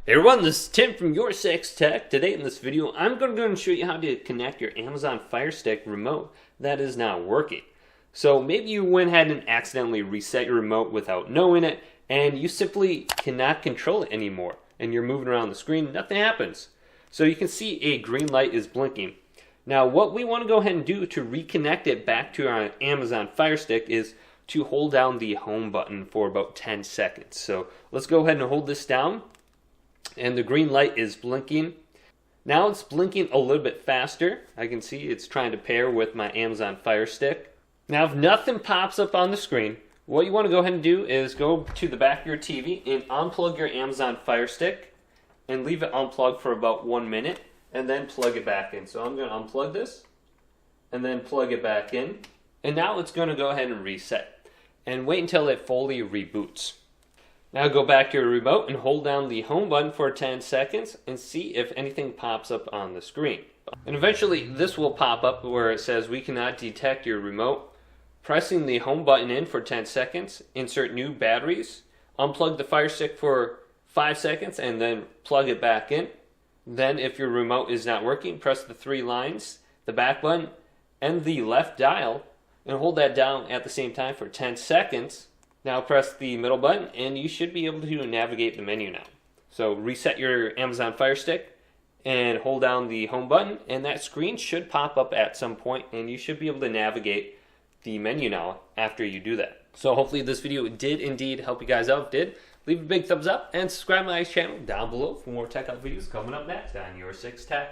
Hey everyone, this is Tim from YourSixTech. Today in this video, I'm going to go and show you how to connect your Amazon Fire Stick remote that is not working. So maybe you went ahead and accidentally reset your remote without knowing it, and you simply cannot control it anymore. And you're moving around the screen, nothing happens. So you can see a green light is blinking. Now what we want to go ahead and do to reconnect it back to our Amazon Fire Stick is to hold down the home button for about 10 seconds. So let's go ahead and hold this down. And the green light is blinking. Now it's blinking a little bit faster. I can see it's trying to pair with my Amazon Fire Stick. Now if nothing pops up on the screen, what you want to go ahead and do is go to the back of your TV and unplug your Amazon Fire Stick and leave it unplugged for about 1 minute and then plug it back in. So I'm going to unplug this and then plug it back in. And now it's going to go ahead and reset and wait until it fully reboots. Now go back to your remote and hold down the home button for 10 seconds and see if anything pops up on the screen. And eventually this will pop up where it says we cannot detect your remote. Pressing the home button in for 10 seconds, insert new batteries, unplug the Fire Stick for 5 seconds and then plug it back in. Then if your remote is not working, press the 3 lines, the back button, and the left dial and hold that down at the same time for 10 seconds. Now press the middle button and you should be able to navigate the menu now. So reset your Amazon Fire Stick and hold down the home button and that screen should pop up at some point and you should be able to navigate the menu now after you do that. So hopefully this video did indeed help you guys out. If it did, leave a big thumbs up and subscribe to my channel down below for more tech out videos coming up next on YourSixTech.